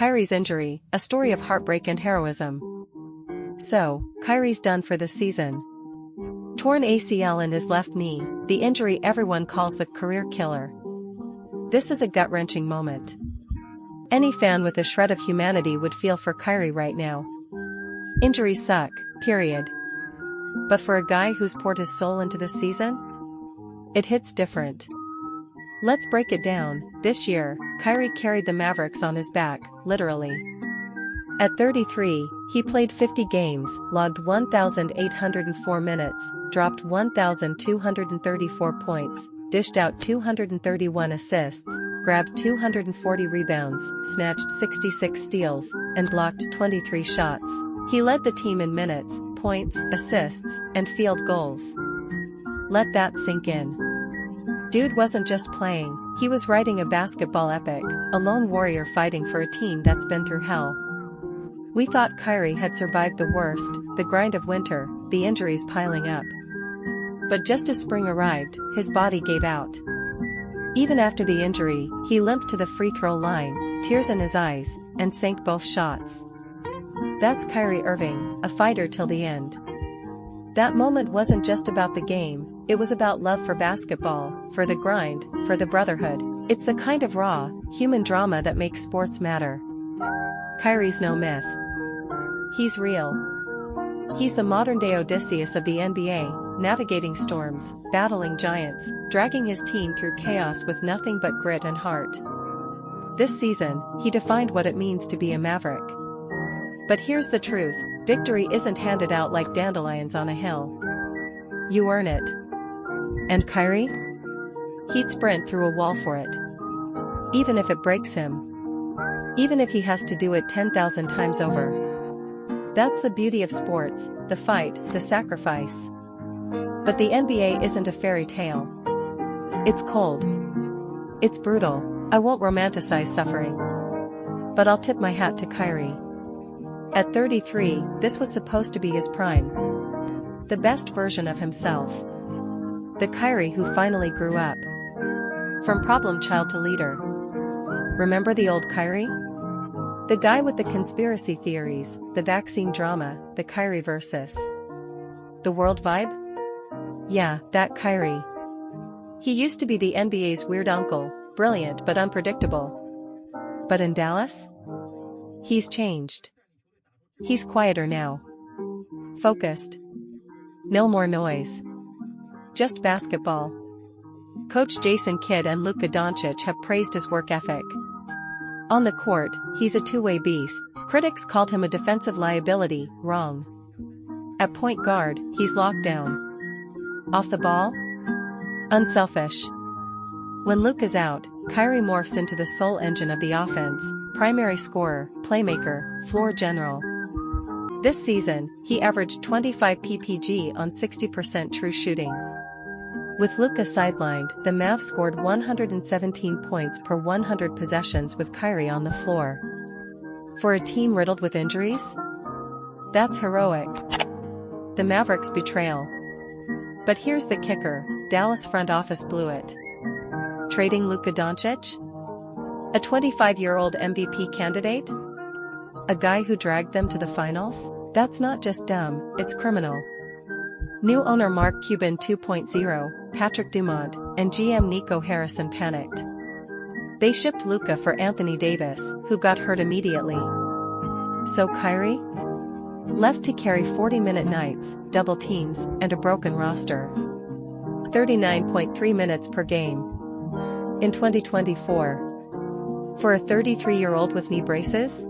Kyrie's injury, a story of heartbreak and heroism. So, Kyrie's done for the season. Torn ACL in his left knee, the injury everyone calls the career killer. This is a gut-wrenching moment. Any fan with a shred of humanity would feel for Kyrie right now. Injuries suck, period. But for a guy who's poured his soul into this season, it hits different. Let's break it down. This year, Kyrie carried the Mavericks on his back, literally. At 33, he played 50 games, logged 1,804 minutes, dropped 1,234 points, dished out 231 assists, grabbed 240 rebounds, snatched 66 steals, and blocked 23 shots. He led the team in minutes, points, assists, and field goals. Let that sink in. Dude wasn't just playing, he was writing a basketball epic, a lone warrior fighting for a team that's been through hell. We thought Kyrie had survived the worst, the grind of winter, the injuries piling up. But just as spring arrived, his body gave out. Even after the injury, he limped to the free throw line, tears in his eyes, and sank both shots. That's Kyrie Irving, a fighter till the end. That moment wasn't just about the game, it was about love for basketball, for the grind, for the brotherhood. It's the kind of raw, human drama that makes sports matter. Kyrie's no myth. He's real. He's the modern-day Odysseus of the NBA, navigating storms, battling giants, dragging his team through chaos with nothing but grit and heart. This season, he defined what it means to be a Maverick. But here's the truth, victory isn't handed out like dandelions on a hill. You earn it. And Kyrie? He'd sprint through a wall for it. Even if it breaks him. Even if he has to do it 10,000 times over. That's the beauty of sports, the fight, the sacrifice. But the NBA isn't a fairy tale. It's cold. It's brutal. I won't romanticize suffering. But I'll tip my hat to Kyrie. At 33, this was supposed to be his prime. The best version of himself. The Kyrie who finally grew up. From problem child to leader. Remember the old Kyrie? The guy with the conspiracy theories, the vaccine drama, the Kyrie versus the world vibe? Yeah, that Kyrie. He used to be the NBA's weird uncle, brilliant but unpredictable. But in Dallas? He's changed. He's quieter now. Focused. No more noise. Just basketball. Coach Jason Kidd and Luka Doncic have praised his work ethic. On the court, he's a two-way beast. Critics called him a defensive liability, wrong. At point guard, he's locked down. Off the ball? Unselfish. When Luka's out, Kyrie morphs into the sole engine of the offense, primary scorer, playmaker, floor general. This season, he averaged 25 PPG on 60% true shooting. With Luka sidelined, the Mavs scored 117 points per 100 possessions with Kyrie on the floor. For a team riddled with injuries? That's heroic. The Mavericks' betrayal. But here's the kicker, Dallas front office blew it. Trading Luka Doncic? A 25-year-old MVP candidate? A guy who dragged them to the finals? That's not just dumb, it's criminal. New owner Mark Cuban 2.0, Patrick Dumont, and GM Nico Harrison panicked. They shipped Luka for Anthony Davis, who got hurt immediately. So Kyrie? Left to carry 40-minute nights, double teams, and a broken roster. 39.3 minutes per game. In 2024. For a 33-year-old with knee braces?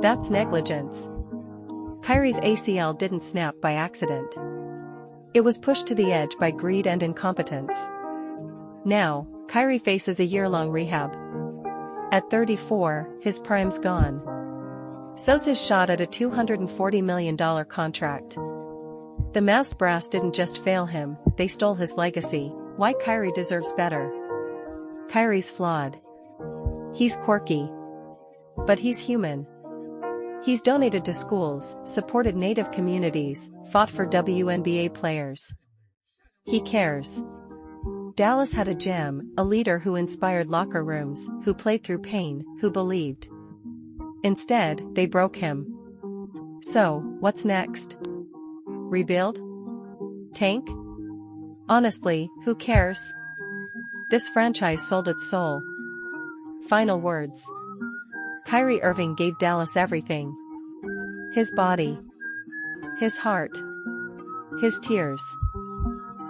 That's negligence. Kyrie's ACL didn't snap by accident. It was pushed to the edge by greed and incompetence. Now, Kyrie faces a year-long rehab. At 34, his prime's gone. So's his shot at a $240 million contract. The Mavs brass didn't just fail him, they stole his legacy. Why Kyrie deserves better. Kyrie's flawed. He's quirky. But he's human. He's donated to schools, supported Native communities, fought for WNBA players. He cares. Dallas had a gem, a leader who inspired locker rooms, who played through pain, who believed. Instead, they broke him. So, what's next? Rebuild? Tank? Honestly, who cares? This franchise sold its soul. Final words. Kyrie Irving gave Dallas everything. His body. His heart. His tears.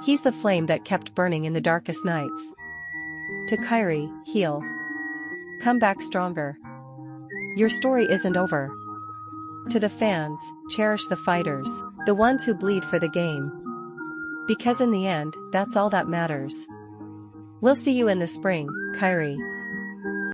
He's the flame that kept burning in the darkest nights. To Kyrie, heal. Come back stronger. Your story isn't over. To the fans, cherish the fighters, the ones who bleed for the game. Because in the end, that's all that matters. We'll see you in the spring, Kyrie.